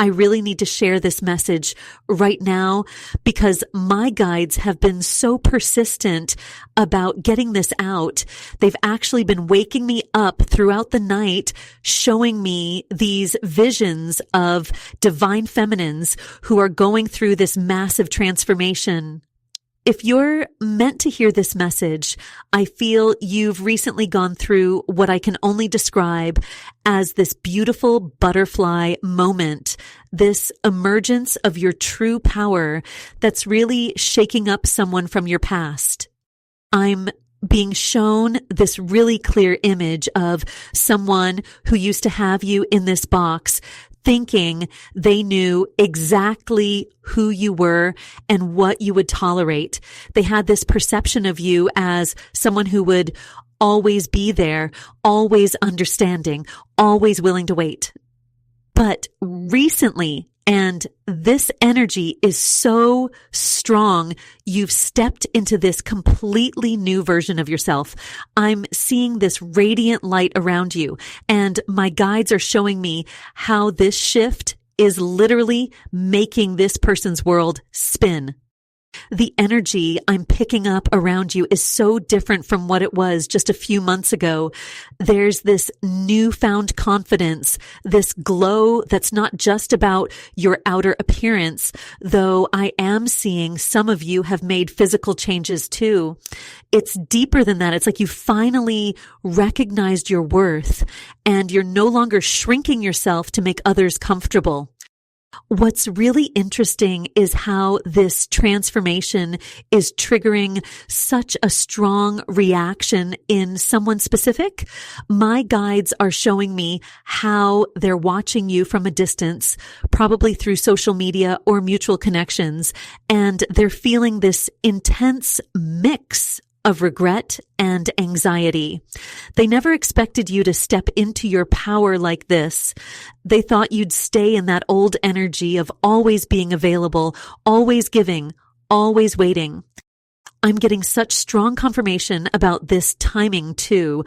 I really need to share this message right now because my guides have been so persistent about getting this out. They've actually been waking me up throughout the night, showing me these visions of divine feminines who are going through this massive transformation. If you're meant to hear this message, I feel you've recently gone through what I can only describe as this beautiful butterfly moment, this emergence of your true power that's really shaking up someone from your past. I'm being shown this really clear image of someone who used to have you in this box, thinking they knew exactly who you were and what you would tolerate. They had this perception of you as someone who would always be there, always understanding, always willing to wait. But recently, and this energy is so strong, you've stepped into this completely new version of yourself. I'm seeing this radiant light around you, and my guides are showing me how this shift is literally making this person's world spin. The energy I'm picking up around you is so different from what it was just a few months ago. There's this newfound confidence, this glow that's not just about your outer appearance, though I am seeing some of you have made physical changes too. It's deeper than that. It's like you finally recognized your worth and you're no longer shrinking yourself to make others comfortable. What's really interesting is how this transformation is triggering such a strong reaction in someone specific. My guides are showing me how they're watching you from a distance, probably through social media or mutual connections, and they're feeling this intense mix of regret and anxiety. They never expected you to step into your power like this. They thought you'd stay in that old energy of always being available, always giving, always waiting. I'm getting such strong confirmation about this timing too.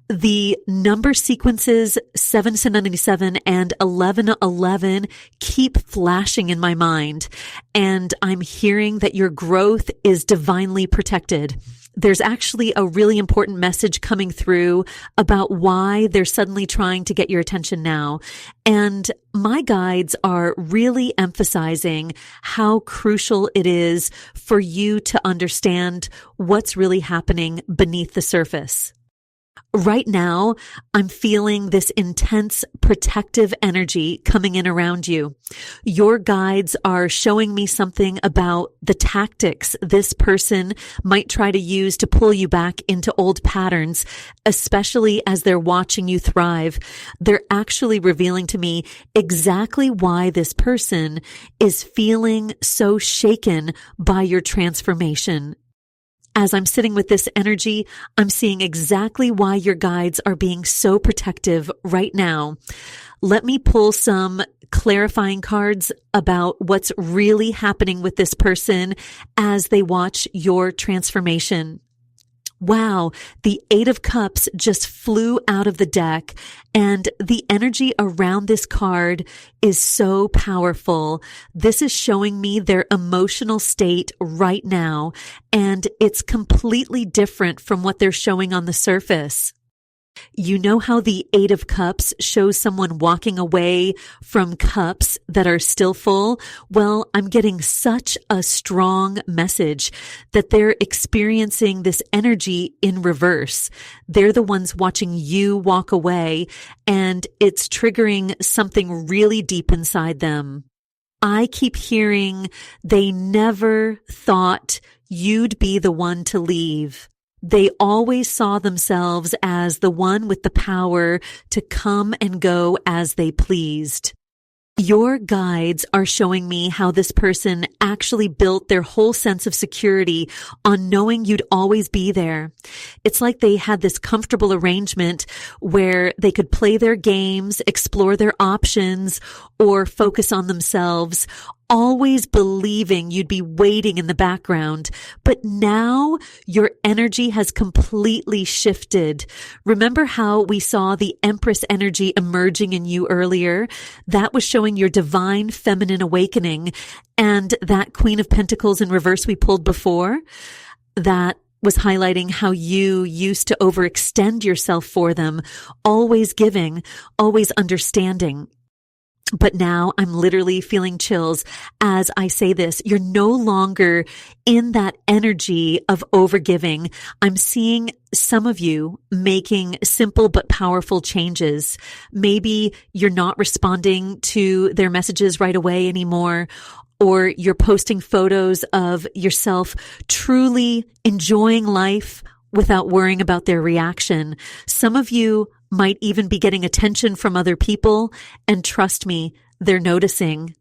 The number sequences 797 and 1111 keep flashing in my mind, and I'm hearing that your growth is divinely protected. There's actually a really important message coming through about why they're suddenly trying to get your attention now. And my guides are really emphasizing how crucial it is for you to understand what's really happening beneath the surface. Right now, I'm feeling this intense protective energy coming in around you. Your guides are showing me something about the tactics this person might try to use to pull you back into old patterns, especially as they're watching you thrive. They're actually revealing to me exactly why this person is feeling so shaken by your transformation. As I'm sitting with this energy, I'm seeing exactly why your guides are being so protective right now. Let me pull some clarifying cards about what's really happening with this person as they watch your transformation. Wow, the 8 of Cups just flew out of the deck, and the energy around this card is so powerful. This is showing me their emotional state right now, and it's completely different from what they're showing on the surface. You know how the 8 of Cups shows someone walking away from cups that are still full? Well, I'm getting such a strong message that they're experiencing this energy in reverse. They're the ones watching you walk away, and it's triggering something really deep inside them. I keep hearing they never thought you'd be the one to leave. They always saw themselves as the one with the power to come and go as they pleased. Your guides are showing me how this person actually built their whole sense of security on knowing you'd always be there. It's like they had this comfortable arrangement where they could play their games, explore their options, or focus on themselves, always believing you'd be waiting in the background. But now your energy has completely shifted. Remember how we saw the Empress energy emerging in you earlier? That was showing your divine feminine awakening. And that Queen of Pentacles in reverse we pulled before, that was highlighting how you used to overextend yourself for them, always giving, always understanding. But now I'm literally feeling chills as I say this. You're no longer in that energy of overgiving. I'm seeing some of you making simple but powerful changes. Maybe you're not responding to their messages right away anymore, or you're posting photos of yourself truly enjoying life without worrying about their reaction. Some of you might even be getting attention from other people, and trust me, they're noticing.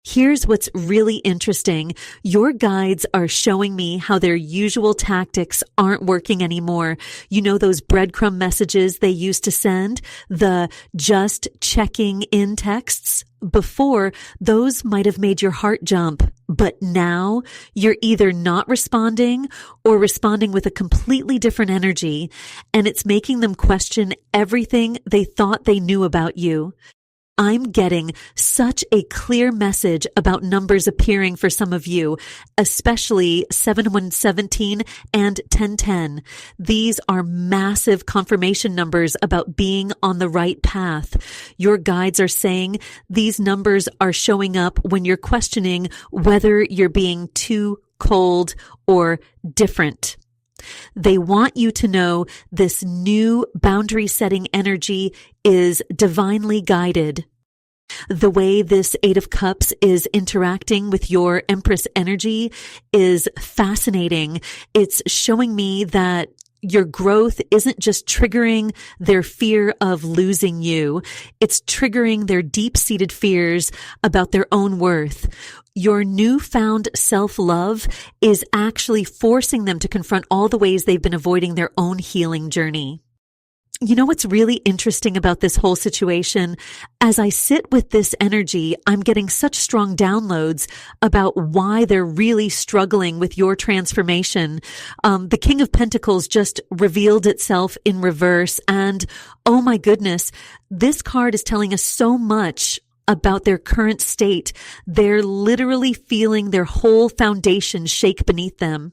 Here's what's really interesting. Your guides are showing me how their usual tactics aren't working anymore. You know those breadcrumb messages they used to send? The just checking in texts? Before, those might have made your heart jump. But now, you're either not responding or responding with a completely different energy, and it's making them question everything they thought they knew about you. I'm getting such a clear message about numbers appearing for some of you, especially 7117 and 1010. These are massive confirmation numbers about being on the right path. Your guides are saying these numbers are showing up when you're questioning whether you're being too cold or different. They want you to know this new boundary setting energy is divinely guided. The way this Eight of Cups is interacting with your Empress energy is fascinating. It's showing me that your growth isn't just triggering their fear of losing you. It's triggering their deep-seated fears about their own worth. Your newfound self-love is actually forcing them to confront all the ways they've been avoiding their own healing journey. You know what's really interesting about this whole situation? As I sit with this energy, I'm getting such strong downloads about why they're really struggling with your transformation. The King of Pentacles just revealed itself in reverse, and oh my goodness, this card is telling us so much about their current state. They're literally feeling their whole foundation shake beneath them.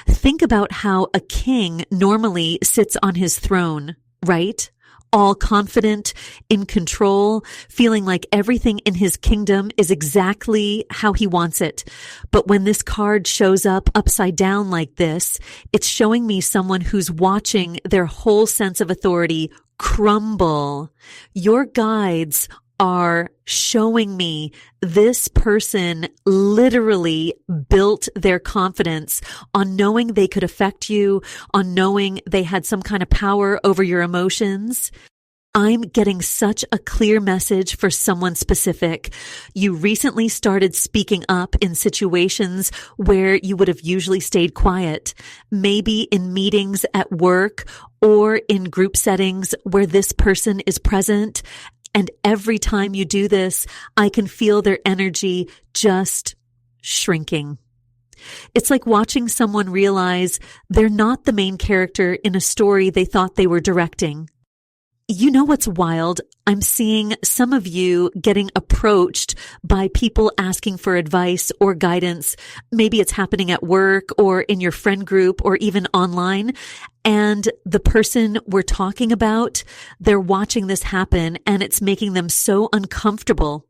Think about how a king normally sits on his throne, right? All confident, in control, feeling like everything in his kingdom is exactly how he wants it. But when this card shows up upside down like this, it's showing me someone who's watching their whole sense of authority crumble. Your guides are showing me this person literally built their confidence on knowing they could affect you, on knowing they had some kind of power over your emotions. I'm getting such a clear message for someone specific. You recently started speaking up in situations where you would have usually stayed quiet, maybe in meetings at work or in group settings where this person is present. And every time you do this, I can feel their energy just shrinking. It's like watching someone realize they're not the main character in a story they thought they were directing. You know what's wild? I'm seeing some of you getting approached by people asking for advice or guidance. Maybe it's happening at work or in your friend group or even online. And the person we're talking about, they're watching this happen and it's making them so uncomfortable.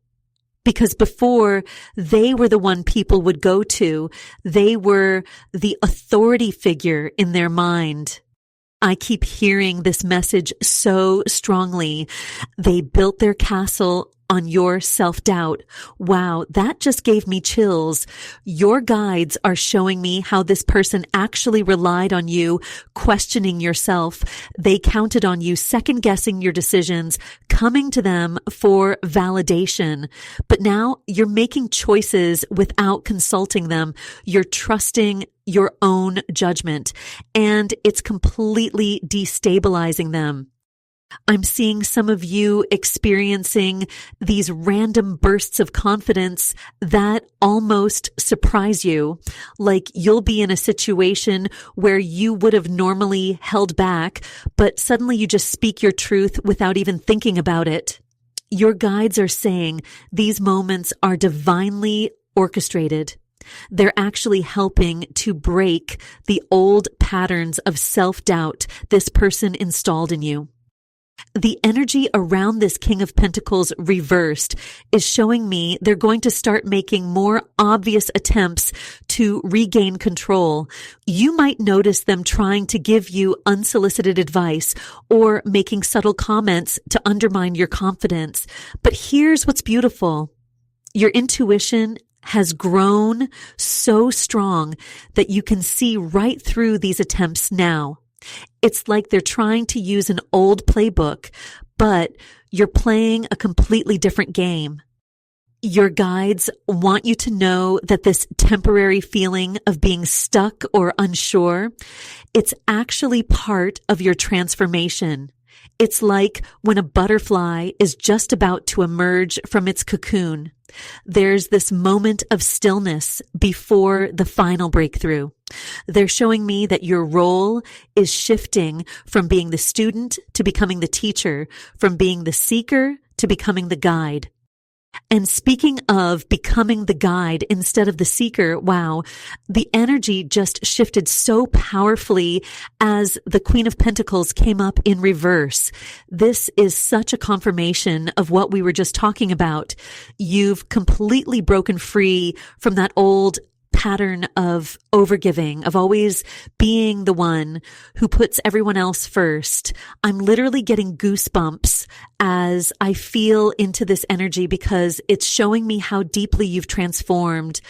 Because before, they were the one people would go to. They were the authority figure in their mind. I keep hearing this message so strongly. They built their castle on your self-doubt. Wow, that just gave me chills. Your guides are showing me how this person actually relied on you, questioning yourself. They counted on you, second-guessing your decisions, coming to them for validation. But now you're making choices without consulting them. You're trusting your own judgment, and it's completely destabilizing them. I'm seeing some of you experiencing these random bursts of confidence that almost surprise you. Like you'll be in a situation where you would have normally held back, but suddenly you just speak your truth without even thinking about it. Your guides are saying these moments are divinely orchestrated. They're actually helping to break the old patterns of self-doubt this person installed in you. The energy around this King of Pentacles reversed is showing me they're going to start making more obvious attempts to regain control. You might notice them trying to give you unsolicited advice or making subtle comments to undermine your confidence. But here's what's beautiful. Your intuition has grown so strong that you can see right through these attempts now. It's like they're trying to use an old playbook, but you're playing a completely different game. Your guides want you to know that this temporary feeling of being stuck or unsure, it's actually part of your transformation. It's like when a butterfly is just about to emerge from its cocoon. There's this moment of stillness before the final breakthrough. They're showing me that your role is shifting from being the student to becoming the teacher, from being the seeker to becoming the guide. And speaking of becoming the guide instead of the seeker, wow, the energy just shifted so powerfully as the Queen of Pentacles came up in reverse. This is such a confirmation of what we were just talking about. You've completely broken free from that old pattern of overgiving, of always being the one who puts everyone else first. I'm literally getting goosebumps as I feel into this energy because it's showing me how deeply you've transformed.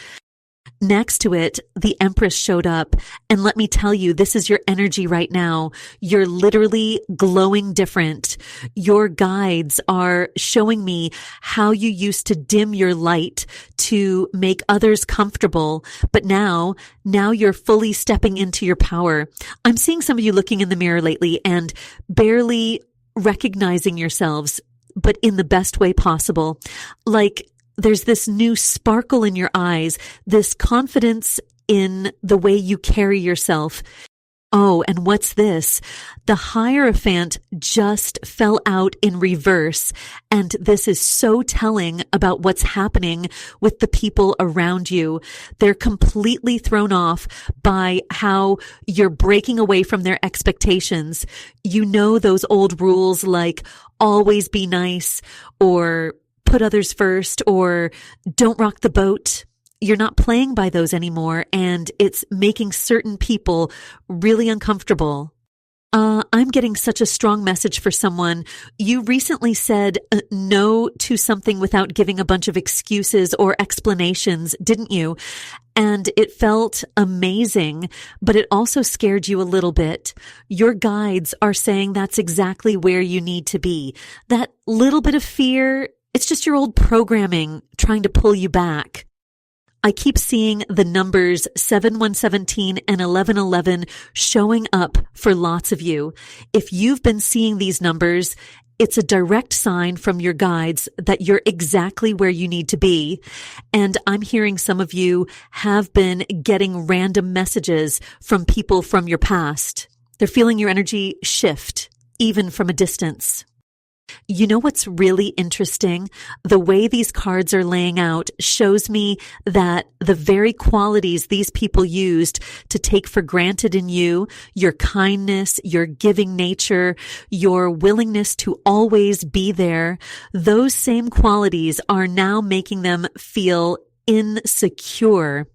Next to it, the Empress showed up, and let me tell you, this is your energy right now. You're literally glowing different. Your guides are showing me how you used to dim your light to make others comfortable, but now you're fully stepping into your power. I'm seeing some of you looking in the mirror lately and barely recognizing yourselves, but in the best way possible. Like, there's this new sparkle in your eyes, this confidence in the way you carry yourself. Oh, and what's this? The Hierophant just fell out in reverse, and this is so telling about what's happening with the people around you. They're completely thrown off by how you're breaking away from their expectations. You know those old rules like always be nice, or put others first, or don't rock the boat. You're not playing by those anymore, and it's making certain people really uncomfortable. I'm getting such a strong message for someone. You recently said no to something without giving a bunch of excuses or explanations, didn't you? And it felt amazing, but it also scared you a little bit. Your guides are saying that's exactly where you need to be. That little bit of fear, it's just your old programming trying to pull you back. I keep seeing the numbers 7117 and 1111 showing up for lots of you. If you've been seeing these numbers, it's a direct sign from your guides that you're exactly where you need to be. And I'm hearing some of you have been getting random messages from people from your past. They're feeling your energy shift, even from a distance. You know what's really interesting? The way these cards are laying out shows me that the very qualities these people used to take for granted in you, your kindness, your giving nature, your willingness to always be there, those same qualities are now making them feel insecure.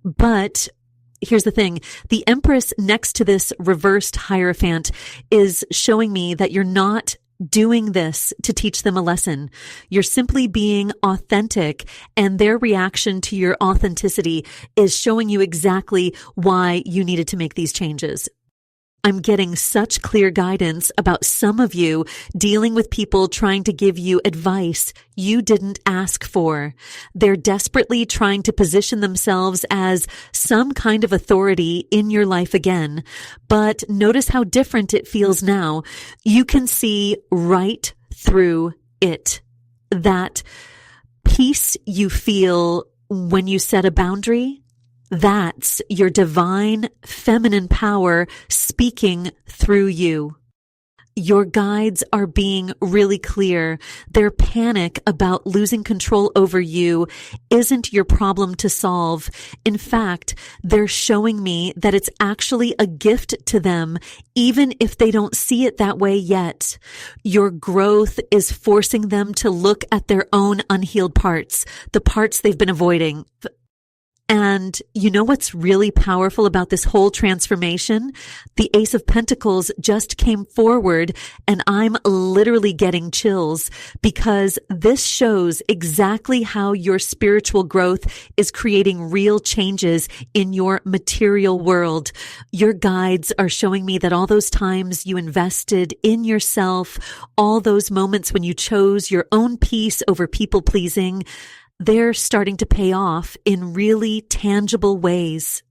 But here's the thing. The Empress next to this reversed Hierophant is showing me that you're not doing this to teach them a lesson. You're simply being authentic, and their reaction to your authenticity is showing you exactly why you needed to make these changes. I'm getting such clear guidance about some of you dealing with people trying to give you advice you didn't ask for. They're desperately trying to position themselves as some kind of authority in your life again. But notice how different it feels now. You can see right through it. That peace you feel when you set a boundary, that's your divine feminine power speaking through you. Your guides are being really clear. Their panic about losing control over you isn't your problem to solve. In fact, they're showing me that it's actually a gift to them, even if they don't see it that way yet. Your growth is forcing them to look at their own unhealed parts, the parts they've been avoiding. And you know what's really powerful about this whole transformation? The Ace of Pentacles just came forward, and I'm literally getting chills because this shows exactly how your spiritual growth is creating real changes in your material world. Your guides are showing me that all those times you invested in yourself, all those moments when you chose your own peace over people pleasing, they're starting to pay off in really tangible ways.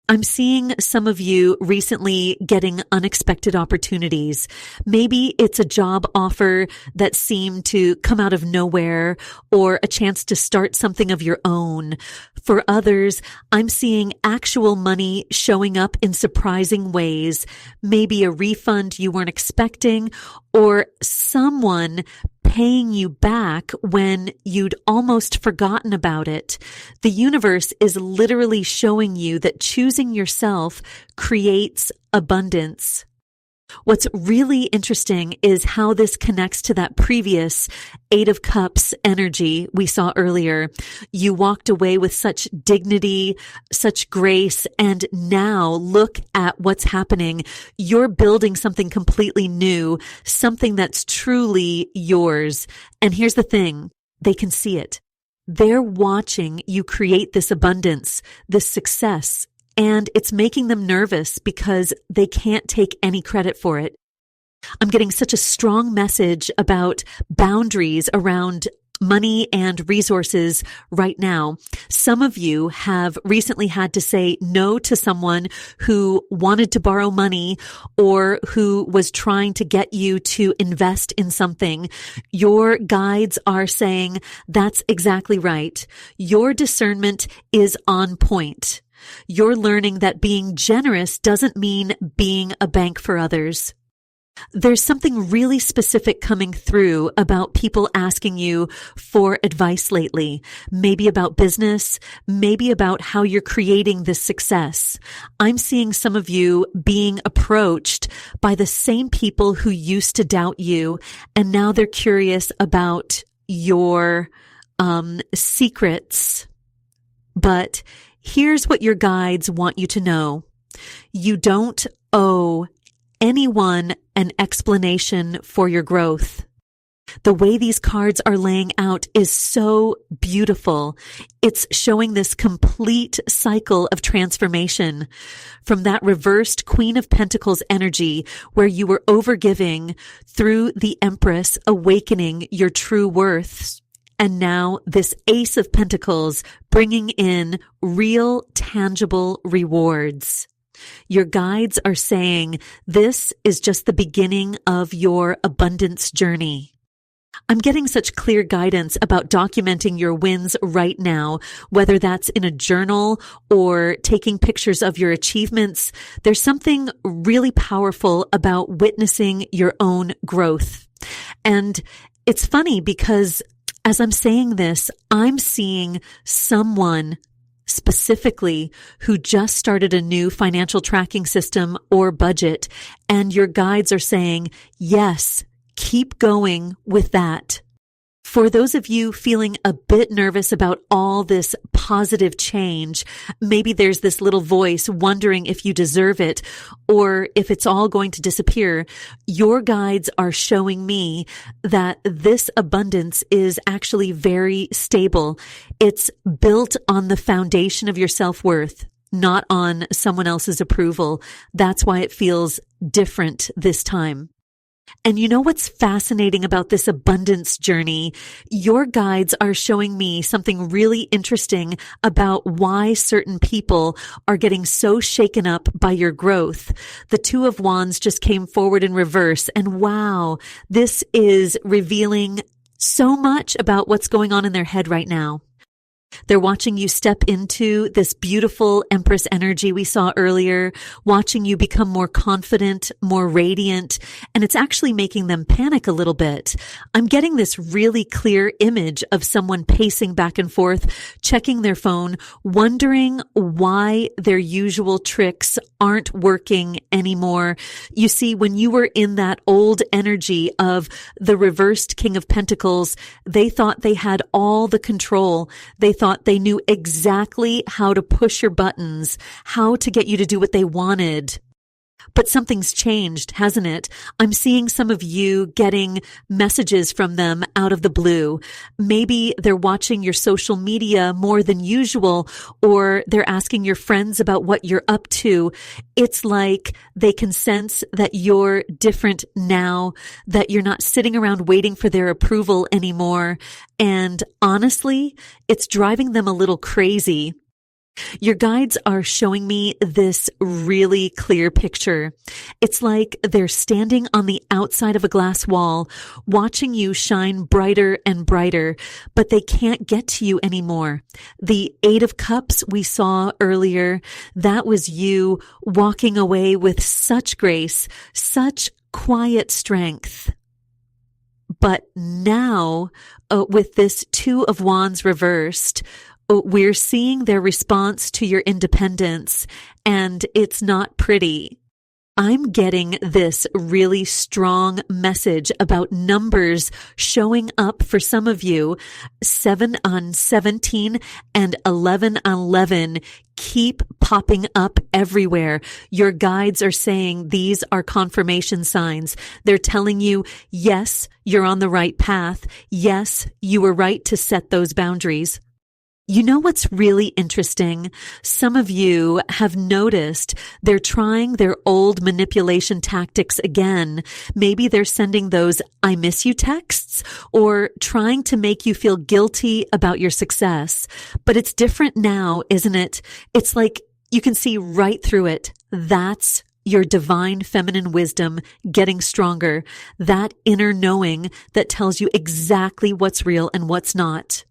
I'm seeing some of you recently getting unexpected opportunities. Maybe it's a job offer that seemed to come out of nowhere or a chance to start something of your own. For others, I'm seeing actual money showing up in surprising ways. Maybe a refund you weren't expecting or someone paying you back when you'd almost forgotten about it. The universe is literally showing you that choosing yourself creates abundance. What's really interesting is how this connects to that previous Eight of Cups energy we saw earlier. You walked away with such dignity, such grace, and now look at what's happening. You're building something completely new, something that's truly yours. And here's the thing, they can see it. They're watching you create this abundance, this success. And it's making them nervous because they can't take any credit for it. I'm getting such a strong message about boundaries around money and resources right now. Some of you have recently had to say no to someone who wanted to borrow money or who was trying to get you to invest in something. Your guides are saying that's exactly right. Your discernment is on point. You're learning that being generous doesn't mean being a bank for others. There's something really specific coming through about people asking you for advice lately, maybe about business, maybe about how you're creating this success. I'm seeing some of you being approached by the same people who used to doubt you, and now they're curious about your secrets. But here's what your guides want you to know. You don't owe anyone an explanation for your growth. The way these cards are laying out is so beautiful. It's showing this complete cycle of transformation from that reversed Queen of Pentacles energy where you were overgiving through the Empress awakening your true worth. And now this Ace of Pentacles bringing in real tangible rewards. Your guides are saying this is just the beginning of your abundance journey. I'm getting such clear guidance about documenting your wins right now, whether that's in a journal or taking pictures of your achievements. There's something really powerful about witnessing your own growth. And it's funny because as I'm saying this, I'm seeing someone specifically who just started a new financial tracking system or budget, and your guides are saying, yes, keep going with that. For those of you feeling a bit nervous about all this positive change, maybe there's this little voice wondering if you deserve it or if it's all going to disappear. Your guides are showing me that this abundance is actually very stable. It's built on the foundation of your self-worth. not on someone else's approval. That's why it feels different this time. And you know what's fascinating about this abundance journey? Your guides are showing me something really interesting about why certain people are getting so shaken up by your growth. The Two of Wands just came forward in reverse, and wow, this is revealing so much about what's going on in their head right now. They're watching you step into this beautiful Empress energy we saw earlier, watching you become more confident, more radiant, and it's actually making them panic a little bit. I'm getting this really clear image of someone pacing back and forth, checking their phone, wondering why their usual tricks aren't working anymore. You see, when you were in that old energy of the reversed King of Pentacles, they thought they had all the control. They thought they knew exactly how to push your buttons, how to get you to do what they wanted. But something's changed, hasn't it? I'm seeing some of you getting messages from them out of the blue. Maybe they're watching your social media more than usual, or they're asking your friends about what you're up to. It's like they can sense that you're different now, that you're not sitting around waiting for their approval anymore. And honestly, it's driving them a little crazy. Your guides are showing me this really clear picture. It's like they're standing on the outside of a glass wall, watching you shine brighter and brighter, but they can't get to you anymore. The Eight of Cups we saw earlier, that was you walking away with such grace, such quiet strength. But now, with this Two of Wands reversed, we're seeing their response to your independence, and it's not pretty. I'm getting this really strong message about numbers showing up for some of you. 7 on 17 and 11 on 11 keep popping up everywhere. Your guides are saying these are confirmation signs. They're telling you, yes, you're on the right path. Yes, you were right to set those boundaries. You know what's really interesting? Some of you have noticed they're trying their old manipulation tactics again. Maybe they're sending those "I miss you" texts or trying to make you feel guilty about your success. But it's different now, isn't it? It's like you can see right through it. That's your divine feminine wisdom getting stronger. That inner knowing that tells you exactly what's real and what's not.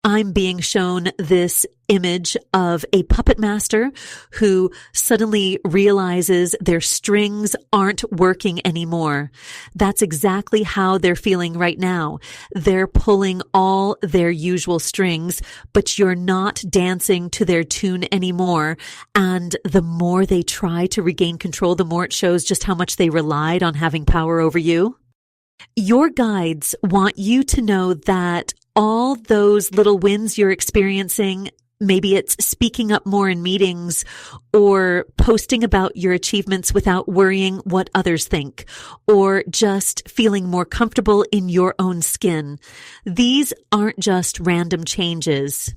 I'm being shown this image of a puppet master who suddenly realizes their strings aren't working anymore. That's exactly how they're feeling right now. They're pulling all their usual strings, but you're not dancing to their tune anymore. And the more they try to regain control, the more it shows just how much they relied on having power over you. Your guides want you to know that all those little wins you're experiencing, maybe it's speaking up more in meetings or posting about your achievements without worrying what others think, or just feeling more comfortable in your own skin. These aren't just random changes.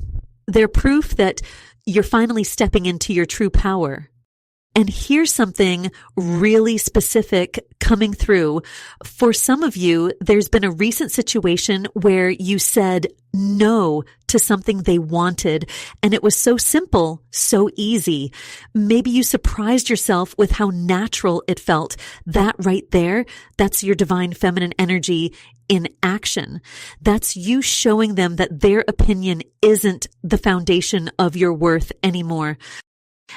They're proof that you're finally stepping into your true power. And here's something really specific coming through. For some of you, there's been a recent situation where you said no to something they wanted, and it was so simple, so easy. Maybe you surprised yourself with how natural it felt. That right there, that's your divine feminine energy in action. That's you showing them that their opinion isn't the foundation of your worth anymore.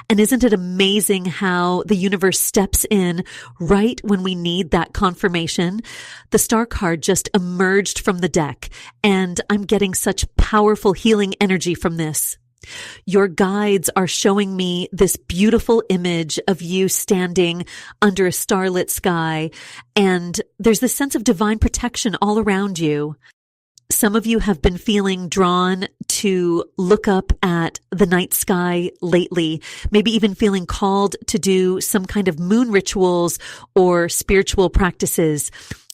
And isn't it amazing how the universe steps in right when we need that confirmation? The Star card just emerged from the deck, and I'm getting such powerful healing energy from this. Your guides are showing me this beautiful image of you standing under a starlit sky, and there's this sense of divine protection all around you. Some of you have been feeling drawn to look up at the night sky lately, maybe even feeling called to do some kind of moon rituals or spiritual practices.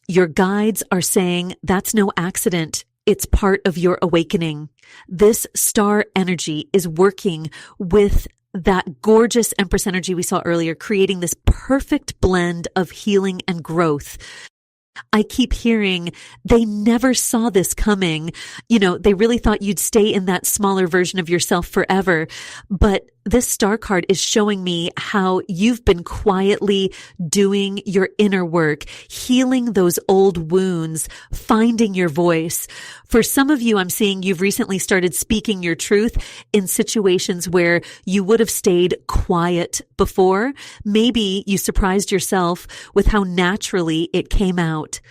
Your guides are saying that's no accident. It's part of your awakening. This star energy is working with that gorgeous Empress energy we saw earlier, creating this perfect blend of healing and growth. I keep hearing they never saw this coming. They really thought you'd stay in that smaller version of yourself forever. But this star card is showing me how you've been quietly doing your inner work, healing those old wounds, finding your voice. For some of you, I'm seeing you've recently started speaking your truth in situations where you would have stayed quiet before. Maybe you surprised yourself with how naturally it came out.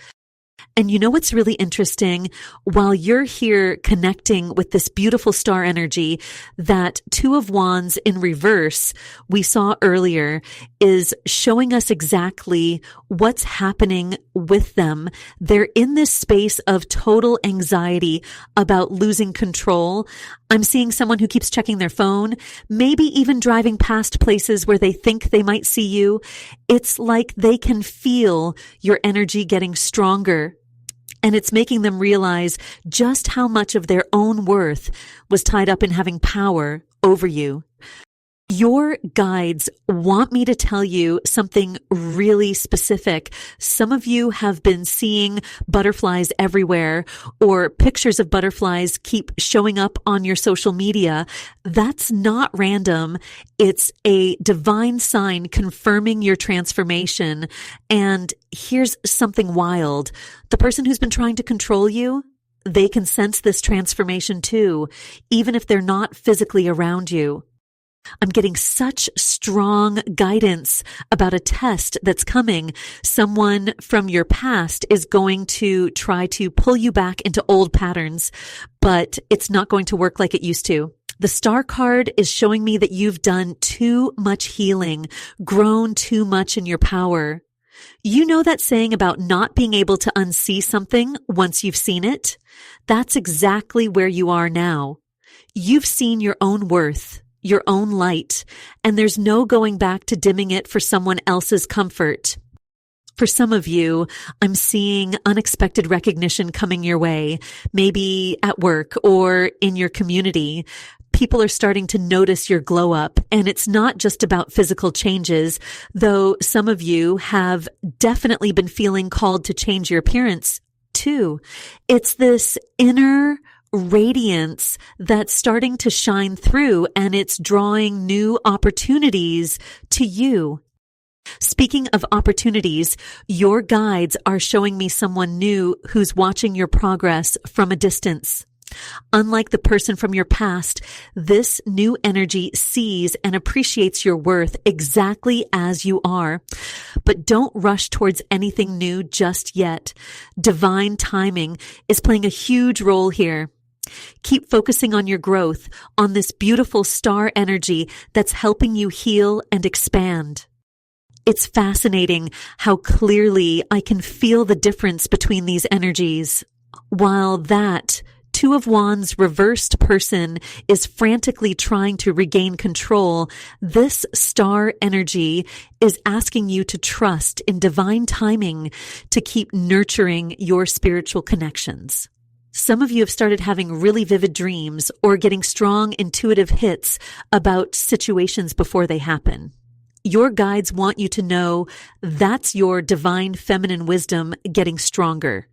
And you know what's really interesting? While you're here connecting with this beautiful star energy, that Two of Wands in reverse we saw earlier is showing us exactly what's happening with them. They're in this space of total anxiety about losing control. I'm seeing someone who keeps checking their phone, maybe even driving past places where they think they might see you. It's like they can feel your energy getting stronger. And it's making them realize just how much of their own worth was tied up in having power over you. Your guides want me to tell you something really specific. Some of you have been seeing butterflies everywhere, or pictures of butterflies keep showing up on your social media. That's not random. It's a divine sign confirming your transformation. And here's something wild. The person who's been trying to control you, they can sense this transformation too, even if they're not physically around you. I'm getting such strong guidance about a test that's coming. Someone from your past is going to try to pull you back into old patterns, but it's not going to work like it used to. The star card is showing me that you've done too much healing, grown too much in your power. You know that saying about not being able to unsee something once you've seen it? That's exactly where you are now. You've seen your own worth, your own light, and there's no going back to dimming it for someone else's comfort. For some of you, I'm seeing unexpected recognition coming your way, maybe at work or in your community. People are starting to notice your glow up, and it's not just about physical changes, though some of you have definitely been feeling called to change your appearance too. It's this inner radiance that's starting to shine through, and it's drawing new opportunities to you. Speaking of opportunities, your guides are showing me someone new who's watching your progress from a distance. Unlike the person from your past, this new energy sees and appreciates your worth exactly as you are. But don't rush towards anything new just yet. Divine timing is playing a huge role here. Keep focusing on your growth, on this beautiful star energy that's helping you heal and expand. It's fascinating how clearly I can feel the difference between these energies. While that Two of Wands reversed person is frantically trying to regain control, this star energy is asking you to trust in divine timing to keep nurturing your spiritual connections. Some of you have started having really vivid dreams or getting strong intuitive hits about situations before they happen. Your guides want you to know that's your divine feminine wisdom getting stronger.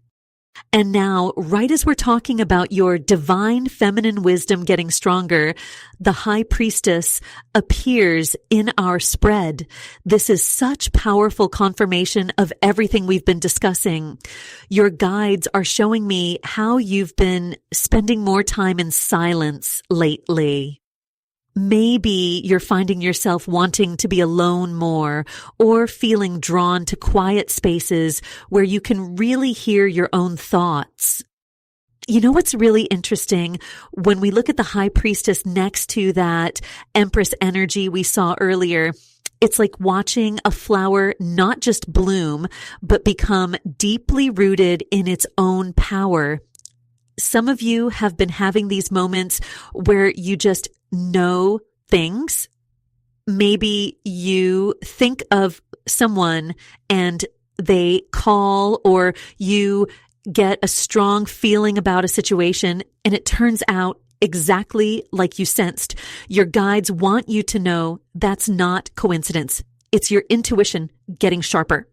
And now, right as we're talking about your divine feminine wisdom getting stronger, the High Priestess appears in our spread. This is such powerful confirmation of everything we've been discussing. Your guides are showing me how you've been spending more time in silence lately. Maybe you're finding yourself wanting to be alone more, or feeling drawn to quiet spaces where you can really hear your own thoughts. You know what's really interesting? When we look at the High Priestess next to that Empress energy we saw earlier, it's like watching a flower not just bloom, but become deeply rooted in its own power. Some of you have been having these moments where you just know things. Maybe you think of someone and they call, or you get a strong feeling about a situation, and it turns out exactly like you sensed. Your guides want you to know that's not coincidence. It's your intuition getting sharper.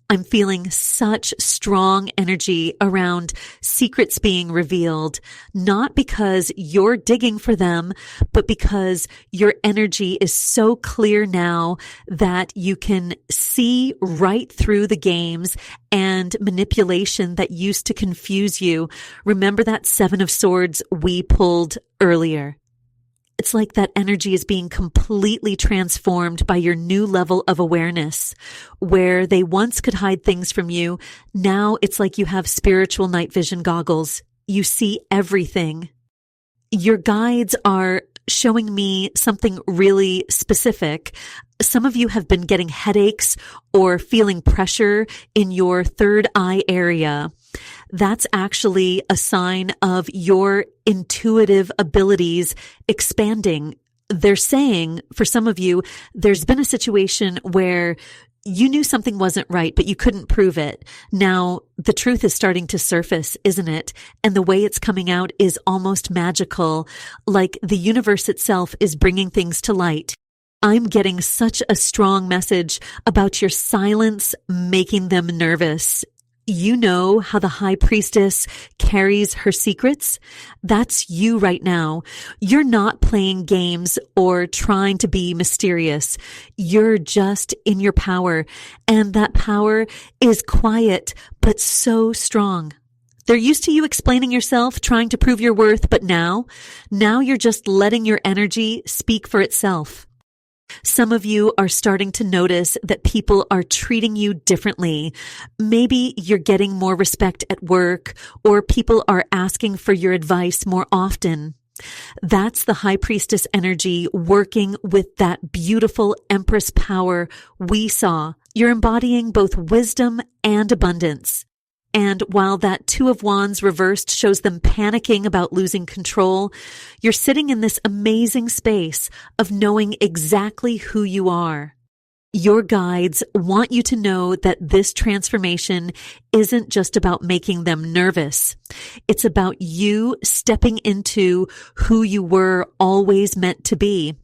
I'm feeling such strong energy around secrets being revealed, not because you're digging for them, but because your energy is so clear now that you can see right through the games and manipulation that used to confuse you. Remember that Seven of Swords we pulled earlier? It's like that energy is being completely transformed by your new level of awareness. Where they once could hide things from you, now it's like you have spiritual night vision goggles. You see everything. Your guides are showing me something really specific. Some of you have been getting headaches or feeling pressure in your third eye area. That's actually a sign of your intuitive abilities expanding. They're saying, for some of you, there's been a situation where you knew something wasn't right, but you couldn't prove it. Now, the truth is starting to surface, isn't it? And the way it's coming out is almost magical, like the universe itself is bringing things to light. I'm getting such a strong message about your silence making them nervous. You know how the high priestess carries her secrets? That's you right now. You're not playing games or trying to be mysterious. You're just in your power. And that power is quiet, but so strong. They're used to you explaining yourself, trying to prove your worth, but now you're just letting your energy speak for itself. Some of you are starting to notice that people are treating you differently. Maybe you're getting more respect at work, or people are asking for your advice more often. That's the high priestess energy working with that beautiful empress power we saw. You're embodying both wisdom and abundance. And while that Two of Wands reversed shows them panicking about losing control, you're sitting in this amazing space of knowing exactly who you are. Your guides want you to know that this transformation isn't just about making them nervous. It's about you stepping into who you were always meant to be.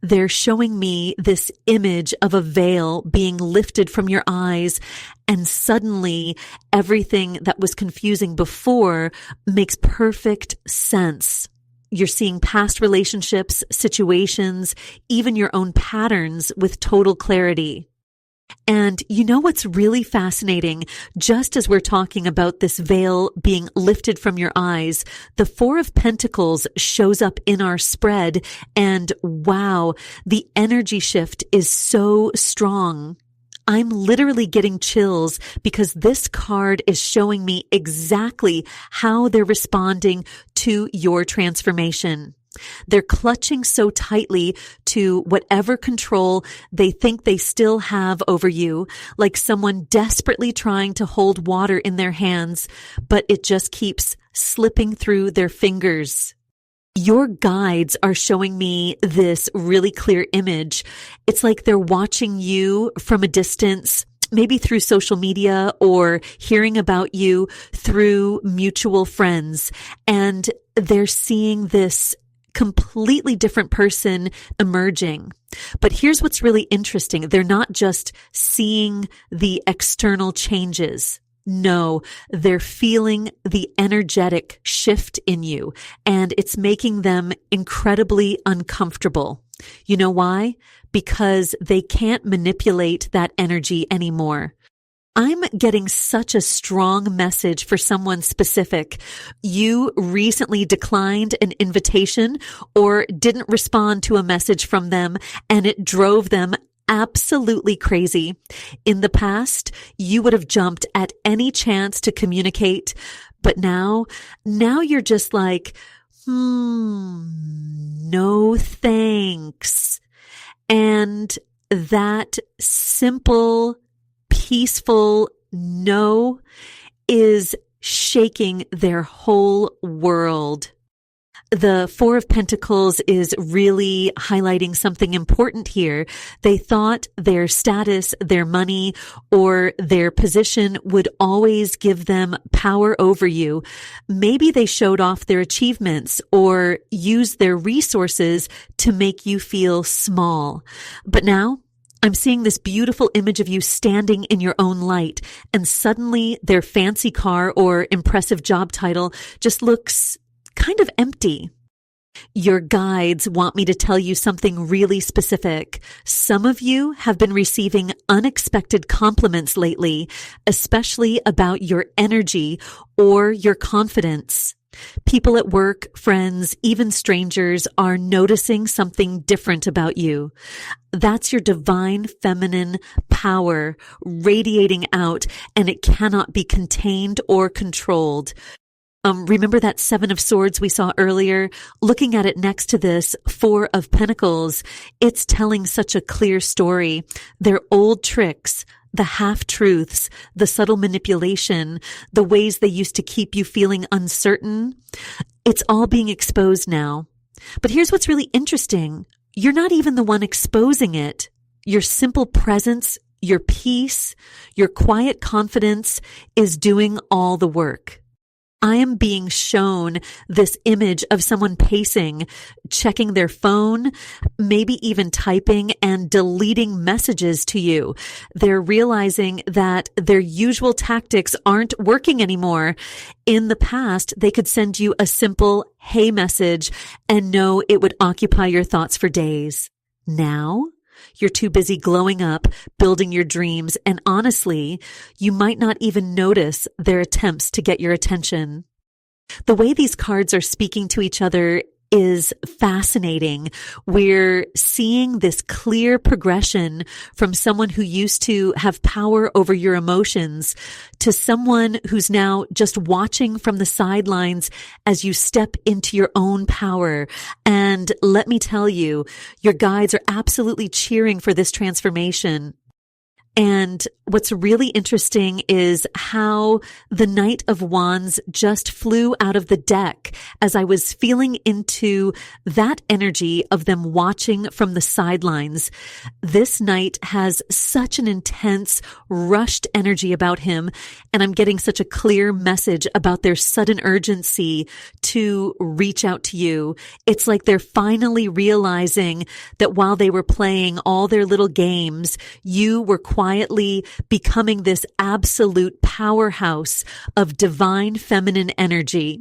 They're showing me this image of a veil being lifted from your eyes, and suddenly everything that was confusing before makes perfect sense. You're seeing past relationships, situations, even your own patterns with total clarity. And you know what's really fascinating? Just as we're talking about this veil being lifted from your eyes, the Four of Pentacles shows up in our spread, and wow, the energy shift is so strong. I'm literally getting chills because this card is showing me exactly how they're responding to your transformation. They're clutching so tightly to whatever control they think they still have over you, like someone desperately trying to hold water in their hands, but it just keeps slipping through their fingers. Your guides are showing me this really clear image. It's like they're watching you from a distance, maybe through social media or hearing about you through mutual friends. And they're seeing this completely different person emerging. But here's what's really interesting. They're not just seeing the external changes. No, they're feeling the energetic shift in you, and it's making them incredibly uncomfortable. You know why? Because they can't manipulate that energy anymore. I'm getting such a strong message for someone specific. You recently declined an invitation or didn't respond to a message from them, and it drove them absolutely crazy. In the past, you would have jumped at any chance to communicate, but now you're just like, no thanks. And that simple, peaceful no is shaking their whole world. The Four of Pentacles is really highlighting something important here. They thought their status, their money, or their position would always give them power over you. Maybe they showed off their achievements or used their resources to make you feel small. But now, I'm seeing this beautiful image of you standing in your own light, and suddenly their fancy car or impressive job title just looks kind of empty. Your guides want me to tell you something really specific. Some of you have been receiving unexpected compliments lately, especially about your energy or your confidence. People at work, friends, even strangers are noticing something different about you. That's your divine feminine power radiating out, and it cannot be contained or controlled. Remember that Seven of Swords we saw earlier? Looking at it next to this Four of Pentacles, it's telling such a clear story. Their old tricks, the half-truths, the subtle manipulation, the ways they used to keep you feeling uncertain, it's all being exposed now. But here's what's really interesting. You're not even the one exposing it. Your simple presence, your peace, your quiet confidence is doing all the work. I am being shown this image of someone pacing, checking their phone, maybe even typing and deleting messages to you. They're realizing that their usual tactics aren't working anymore. In the past, they could send you a simple "hey" message and know it would occupy your thoughts for days. Now, you're too busy glowing up, building your dreams, and honestly, you might not even notice their attempts to get your attention. The way these cards are speaking to each other is fascinating. We're seeing this clear progression from someone who used to have power over your emotions to someone who's now just watching from the sidelines as you step into your own power. And let me tell you, your guides are absolutely cheering for this transformation. And what's really interesting is how the Knight of Wands just flew out of the deck as I was feeling into that energy of them watching from the sidelines. This knight has such an intense, rushed energy about him, and I'm getting such a clear message about their sudden urgency to reach out to you. It's like they're finally realizing that while they were playing all their little games, you were quietly becoming this absolute powerhouse of divine feminine energy.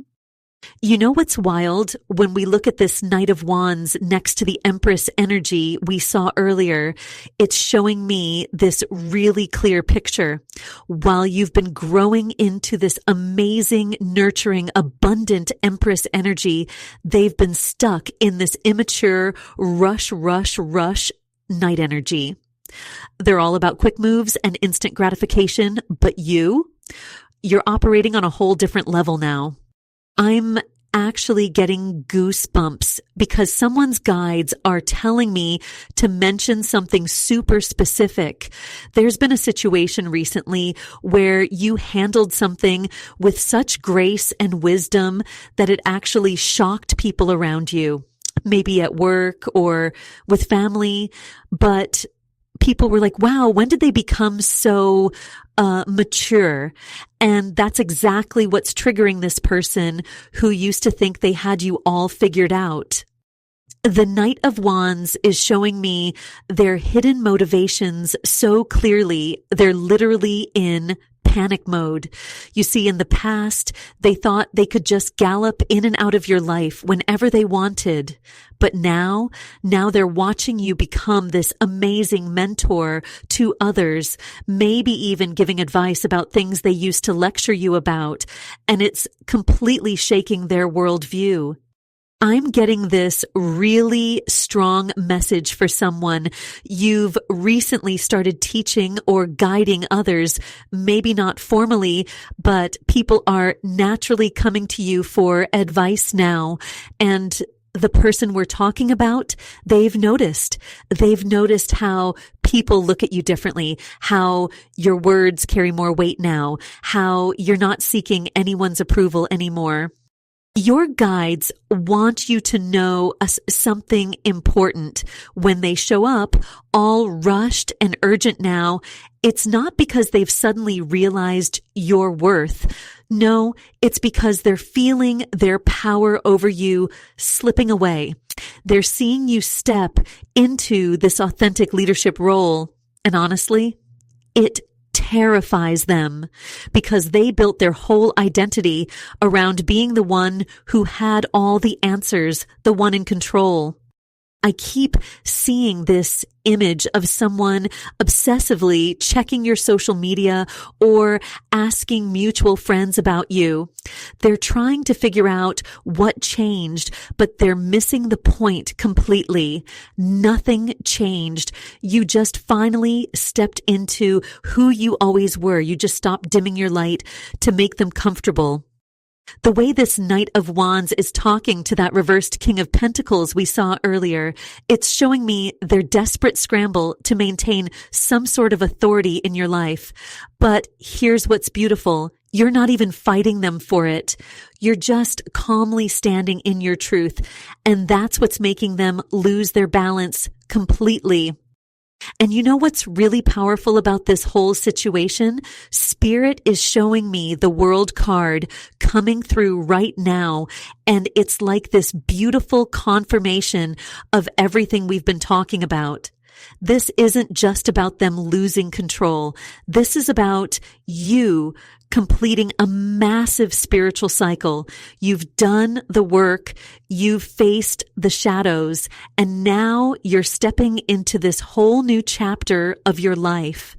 You know what's wild? When we look at this Knight of Wands next to the Empress energy we saw earlier, it's showing me this really clear picture. While you've been growing into this amazing, nurturing, abundant Empress energy, they've been stuck in this immature rush Knight energy. They're all about quick moves and instant gratification, but you're operating on a whole different level now. I'm actually getting goosebumps because someone's guides are telling me to mention something super specific. There's been a situation recently where you handled something with such grace and wisdom that it actually shocked people around you, maybe at work or with family, but people were like, wow, when did they become so mature? And that's exactly what's triggering this person who used to think they had you all figured out. The Knight of Wands is showing me their hidden motivations so clearly. They're literally in panic mode. You see, in the past, they thought they could just gallop in and out of your life whenever they wanted. But now they're watching you become this amazing mentor to others, maybe even giving advice about things they used to lecture you about. And it's completely shaking their worldview. I'm getting this really strong message for someone. You've recently started teaching or guiding others, maybe not formally, but people are naturally coming to you for advice now. And the person we're talking about, they've noticed how people look at you differently, how your words carry more weight now, how you're not seeking anyone's approval anymore. Your guides want you to know something important. When they show up, all rushed and urgent now, it's not because they've suddenly realized your worth. No, it's because they're feeling their power over you slipping away. They're seeing you step into this authentic leadership role. And honestly, it terrifies them because they built their whole identity around being the one who had all the answers, the one in control. I keep seeing this image of someone obsessively checking your social media or asking mutual friends about you. They're trying to figure out what changed, but they're missing the point completely. Nothing changed. You just finally stepped into who you always were. You just stopped dimming your light to make them comfortable. The way this Knight of Wands is talking to that reversed King of Pentacles we saw earlier, it's showing me their desperate scramble to maintain some sort of authority in your life. But here's what's beautiful. You're not even fighting them for it. You're just calmly standing in your truth. And that's what's making them lose their balance completely. And you know what's really powerful about this whole situation? Spirit is showing me the World card coming through right now. And it's like this beautiful confirmation of everything we've been talking about. This isn't just about them losing control. This is about you completing a massive spiritual cycle. You've done the work, you've faced the shadows, and now you're stepping into this whole new chapter of your life.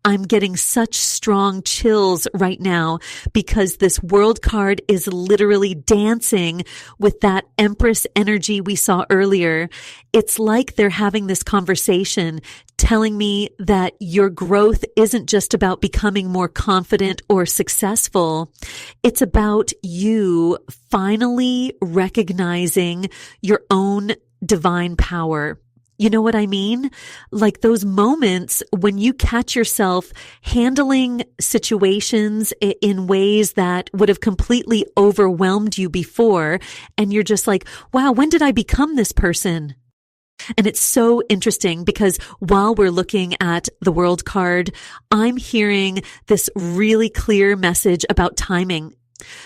I'm getting such strong chills right now because this World card is literally dancing with that Empress energy we saw earlier. It's like they're having this conversation telling me that your growth isn't just about becoming more confident or successful. It's about you finally recognizing your own divine power. You know what I mean? Like those moments when you catch yourself handling situations in ways that would have completely overwhelmed you before. And you're just like, wow, when did I become this person? And it's so interesting because while we're looking at the World card, I'm hearing this really clear message about timing.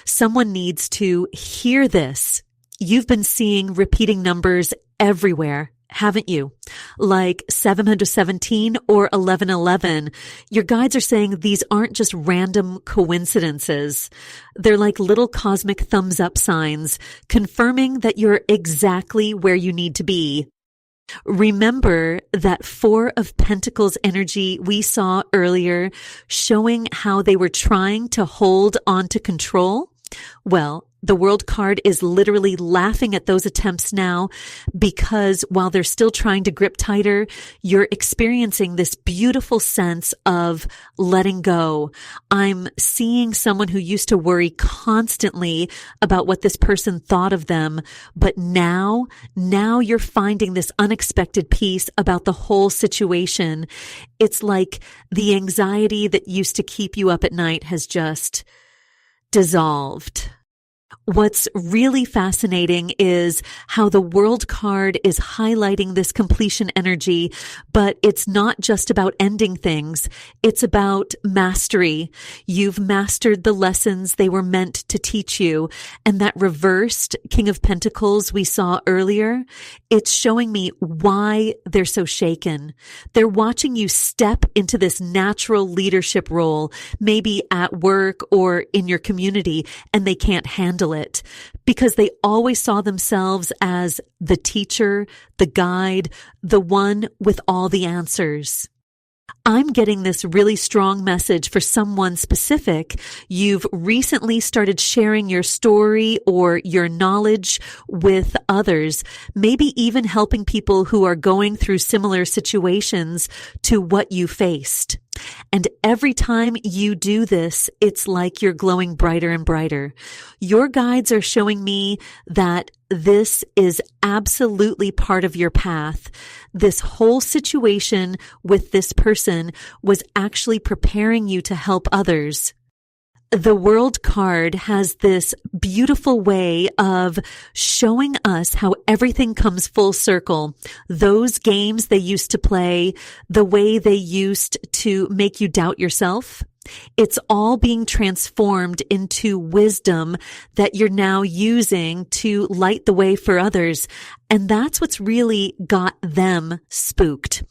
Someone needs to hear this. You've been seeing repeating numbers everywhere, haven't you? Like 717 or 1111. Your guides are saying these aren't just random coincidences. They're like little cosmic thumbs up signs, confirming that you're exactly where you need to be. Remember that Four of Pentacles energy we saw earlier, showing how they were trying to hold on to control? Well, the World card is literally laughing at those attempts now because while they're still trying to grip tighter, you're experiencing this beautiful sense of letting go. I'm seeing someone who used to worry constantly about what this person thought of them, but now you're finding this unexpected peace about the whole situation. It's like the anxiety that used to keep you up at night has just dissolved. What's really fascinating is how the World card is highlighting this completion energy, but it's not just about ending things. It's about mastery. You've mastered the lessons they were meant to teach you. And that reversed King of Pentacles we saw earlier, it's showing me why they're so shaken. They're watching you step into this natural leadership role, maybe at work or in your community, and they can't handle it because they always saw themselves as the teacher, the guide, the one with all the answers. I'm getting this really strong message for someone specific. You've recently started sharing your story or your knowledge with others, maybe even helping people who are going through similar situations to what you faced. And every time you do this, it's like you're glowing brighter and brighter. Your guides are showing me that this is absolutely part of your path. This whole situation with this person was actually preparing you to help others. The World card has this beautiful way of showing us how everything comes full circle. Those games they used to play, the way they used to make you doubt yourself, it's all being transformed into wisdom that you're now using to light the way for others. And that's what's really got them spooked.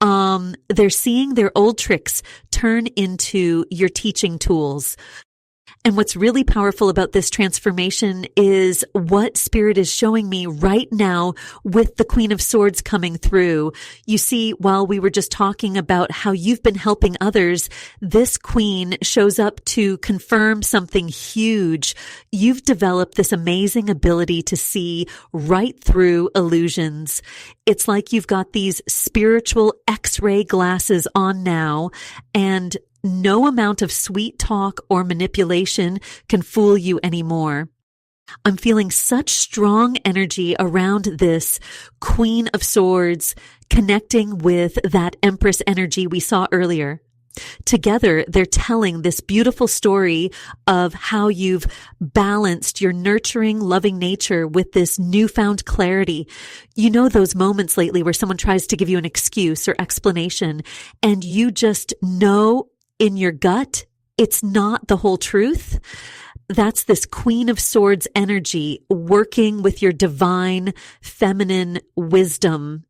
They're seeing their old tricks turn into your teaching tools. And what's really powerful about this transformation is what Spirit is showing me right now with the Queen of Swords coming through. You see, while we were just talking about how you've been helping others, this Queen shows up to confirm something huge. You've developed this amazing ability to see right through illusions. It's like you've got these spiritual X-ray glasses on now, and no amount of sweet talk or manipulation can fool you anymore. I'm feeling such strong energy around this Queen of Swords connecting with that Empress energy we saw earlier. Together, they're telling this beautiful story of how you've balanced your nurturing, loving nature with this newfound clarity. You know those moments lately where someone tries to give you an excuse or explanation, and you just know in your gut, it's not the whole truth. That's this Queen of Swords energy working with your divine feminine wisdom.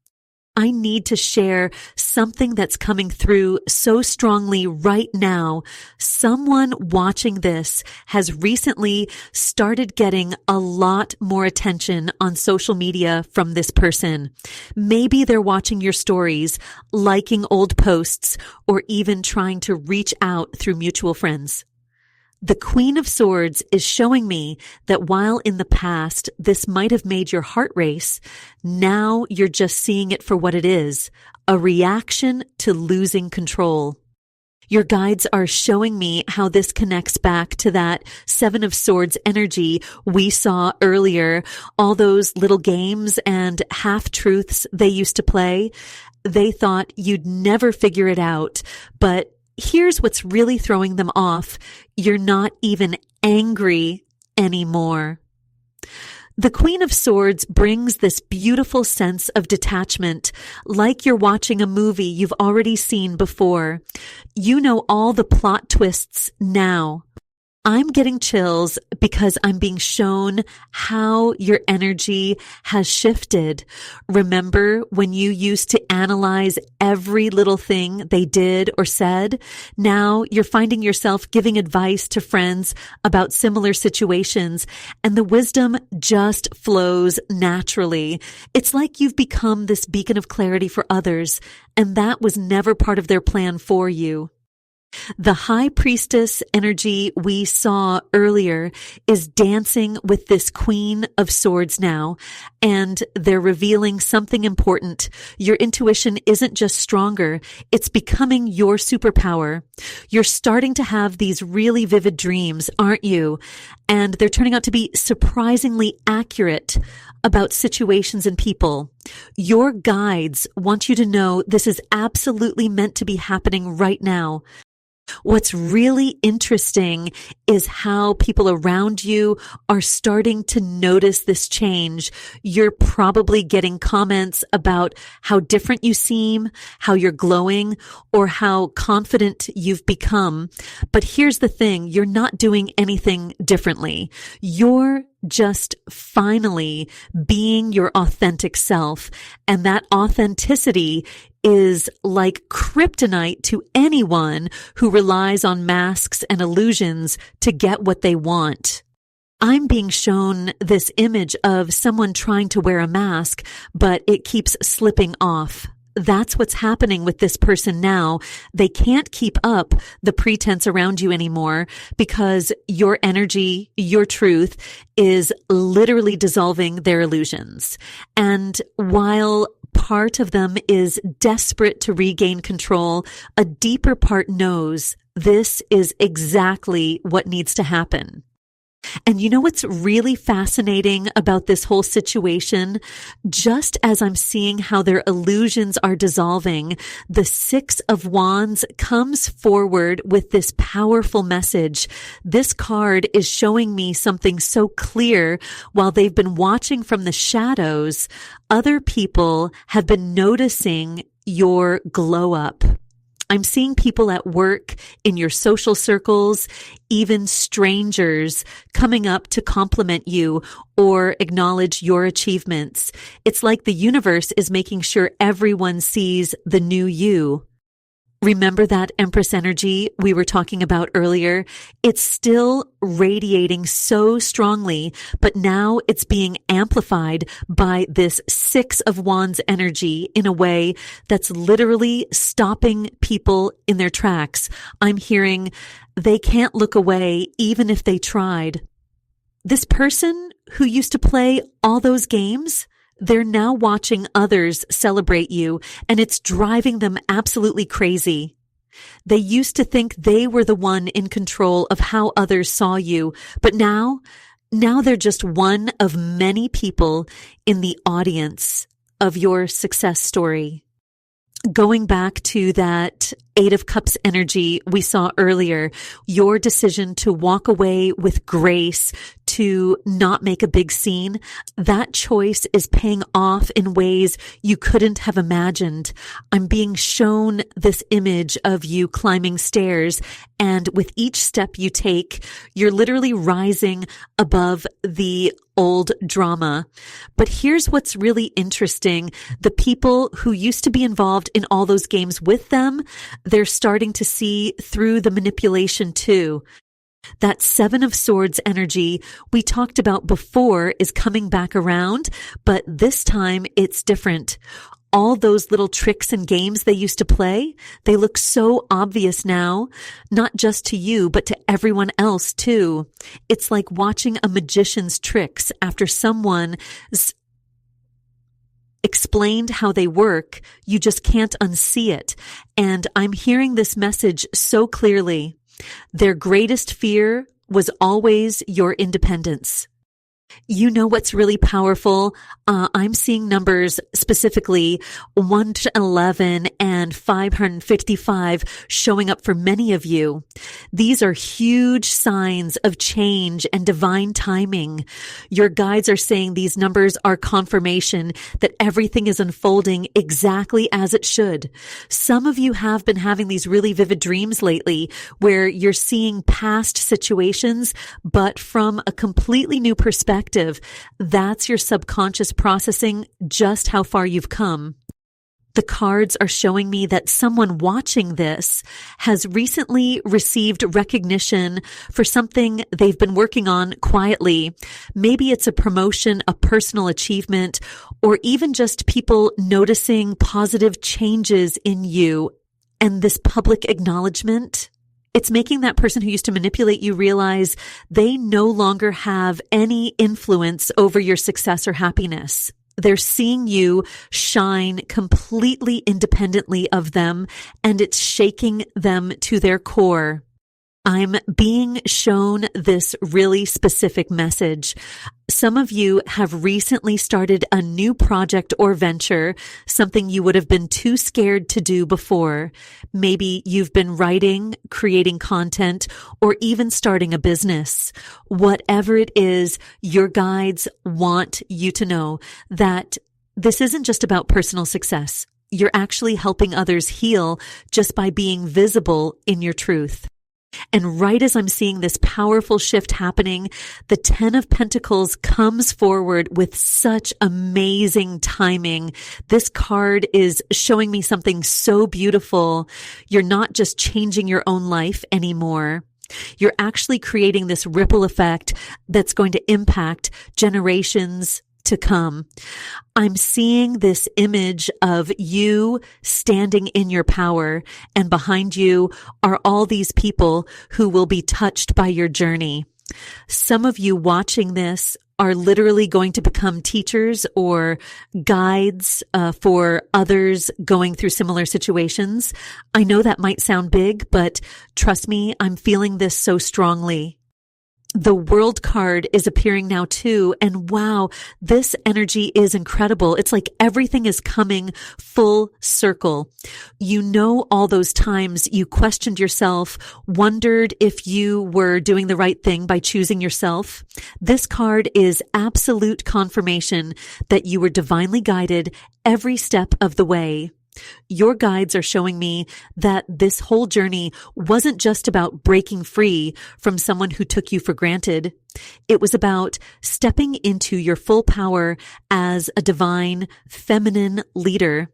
I need to share something that's coming through so strongly right now. Someone watching this has recently started getting a lot more attention on social media from this person. Maybe they're watching your stories, liking old posts, or even trying to reach out through mutual friends. The Queen of Swords is showing me that while in the past this might have made your heart race, now you're just seeing it for what it is, a reaction to losing control. Your guides are showing me how this connects back to that Seven of Swords energy we saw earlier, all those little games and half-truths they used to play. They thought you'd never figure it out, but here's what's really throwing them off. You're not even angry anymore. The Queen of Swords brings this beautiful sense of detachment, like you're watching a movie you've already seen before. You know all the plot twists now. I'm getting chills because I'm being shown how your energy has shifted. Remember when you used to analyze every little thing they did or said? Now you're finding yourself giving advice to friends about similar situations, and the wisdom just flows naturally. It's like you've become this beacon of clarity for others, and that was never part of their plan for you. The High Priestess energy we saw earlier is dancing with this Queen of Swords now, and they're revealing something important. Your intuition isn't just stronger, it's becoming your superpower. You're starting to have these really vivid dreams, aren't you? And they're turning out to be surprisingly accurate about situations and people. Your guides want you to know this is absolutely meant to be happening right now. What's really interesting is how people around you are starting to notice this change. You're probably getting comments about how different you seem, how you're glowing, or how confident you've become. But here's the thing, you're not doing anything differently. You're just finally being your authentic self. And that authenticity is like kryptonite to anyone who relies on masks and illusions to get what they want. I'm being shown this image of someone trying to wear a mask, but it keeps slipping off. That's what's happening with this person now. They can't keep up the pretense around you anymore because your energy, your truth is literally dissolving their illusions. And while part of them is desperate to regain control, a deeper part knows this is exactly what needs to happen. And you know what's really fascinating about this whole situation? Just as I'm seeing how their illusions are dissolving, the Six of Wands comes forward with this powerful message. This card is showing me something so clear. While they've been watching from the shadows, other people have been noticing your glow up. I'm seeing people at work, in your social circles, even strangers coming up to compliment you or acknowledge your achievements. It's like the universe is making sure everyone sees the new you. Remember that Empress energy we were talking about earlier? It's still radiating so strongly, but now it's being amplified by this Six of Wands energy in a way that's literally stopping people in their tracks. I'm hearing they can't look away even if they tried. This person who used to play all those games, they're now watching others celebrate you, and it's driving them absolutely crazy. They used to think they were the one in control of how others saw you, but now they're just one of many people in the audience of your success story. Going back to that Eight of Cups energy we saw earlier, your decision to walk away with grace, to not make a big scene, that choice is paying off in ways you couldn't have imagined. I'm being shown this image of you climbing stairs, and with each step you take, you're literally rising above the old drama. But here's what's really interesting. The people who used to be involved in all those games with them, they're starting to see through the manipulation too. That Seven of Swords energy we talked about before is coming back around, but this time it's different. All those little tricks and games they used to play, they look so obvious now, not just to you, but to everyone else too. It's like watching a magician's tricks after someone explained how they work. You just can't unsee it. And I'm hearing this message so clearly. Their greatest fear was always your independence. You know what's really powerful? I'm seeing numbers specifically 1 to 11 and 555 showing up for many of you. These are huge signs of change and divine timing. Your guides are saying these numbers are confirmation that everything is unfolding exactly as it should. Some of you have been having these really vivid dreams lately where you're seeing past situations, but from a completely new perspective. That's your subconscious processing just how far you've come. The cards are showing me that someone watching this has recently received recognition for something they've been working on quietly. Maybe it's a promotion, a personal achievement, or even just people noticing positive changes in you. And this public acknowledgement, it's making that person who used to manipulate you realize they no longer have any influence over your success or happiness. They're seeing you shine completely independently of them, and it's shaking them to their core. I'm being shown this really specific message. Some of you have recently started a new project or venture, something you would have been too scared to do before. Maybe you've been writing, creating content, or even starting a business. Whatever it is, your guides want you to know that this isn't just about personal success. You're actually helping others heal just by being visible in your truth. And right as I'm seeing this powerful shift happening, the Ten of Pentacles comes forward with such amazing timing. This card is showing me something so beautiful. You're not just changing your own life anymore. You're actually creating this ripple effect that's going to impact generations to come. I'm seeing this image of you standing in your power, and behind you are all these people who will be touched by your journey. Some of you watching this are literally going to become teachers or guides for others going through similar situations. I know that might sound big, but trust me, I'm feeling this so strongly. The World card is appearing now too. And wow, this energy is incredible. It's like everything is coming full circle. You know, all those times you questioned yourself, wondered if you were doing the right thing by choosing yourself. This card is absolute confirmation that you were divinely guided every step of the way. Your guides are showing me that this whole journey wasn't just about breaking free from someone who took you for granted. It was about stepping into your full power as a divine, feminine leader.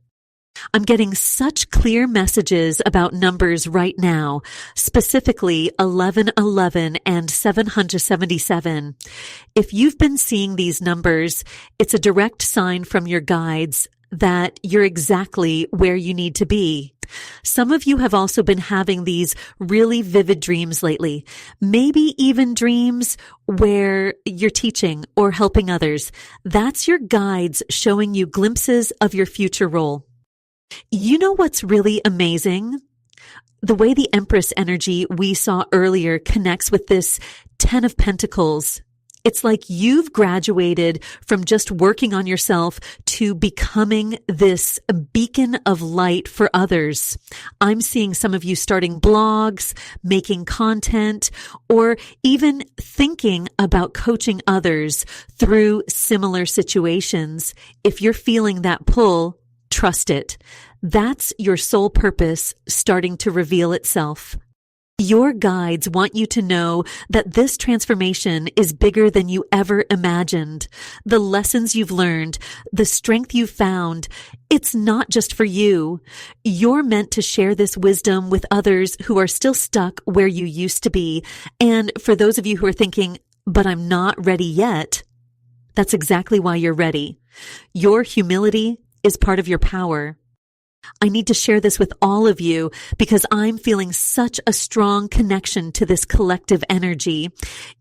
I'm getting such clear messages about numbers right now, specifically 1111 and 777. If you've been seeing these numbers, it's a direct sign from your guides that you're exactly where you need to be. Some of you have also been having these really vivid dreams lately, maybe even dreams where you're teaching or helping others. That's your guides showing you glimpses of your future role. You know what's really amazing? The way the Empress energy we saw earlier connects with this 10 of Pentacles. It's like you've graduated from just working on yourself to becoming this beacon of light for others. I'm seeing some of you starting blogs, making content, or even thinking about coaching others through similar situations. If you're feeling that pull, trust it. That's your soul purpose starting to reveal itself. Your guides want you to know that this transformation is bigger than you ever imagined. The lessons you've learned, the strength you've found, it's not just for you. You're meant to share this wisdom with others who are still stuck where you used to be. And for those of you who are thinking, but I'm not ready yet, that's exactly why you're ready. Your humility is part of your power. I need to share this with all of you because I'm feeling such a strong connection to this collective energy.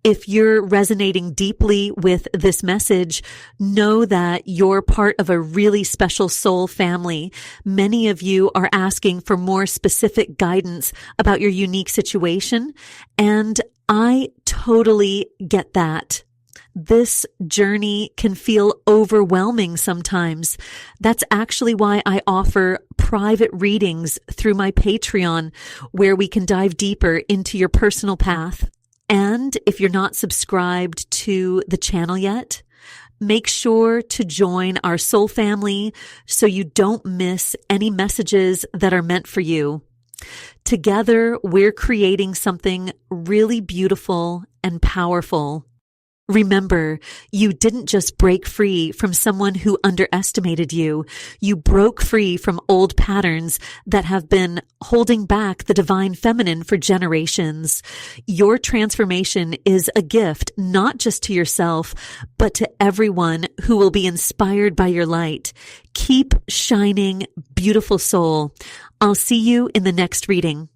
If you're resonating deeply with this message, know that you're part of a really special soul family. Many of you are asking for more specific guidance about your unique situation, and I totally get that. This journey can feel overwhelming sometimes. That's actually why I offer private readings through my Patreon, where we can dive deeper into your personal path. And if you're not subscribed to the channel yet, make sure to join our soul family so you don't miss any messages that are meant for you. Together, we're creating something really beautiful and powerful. Remember, you didn't just break free from someone who underestimated you. You broke free from old patterns that have been holding back the divine feminine for generations. Your transformation is a gift, not just to yourself, but to everyone who will be inspired by your light. Keep shining, beautiful soul. I'll see you in the next reading.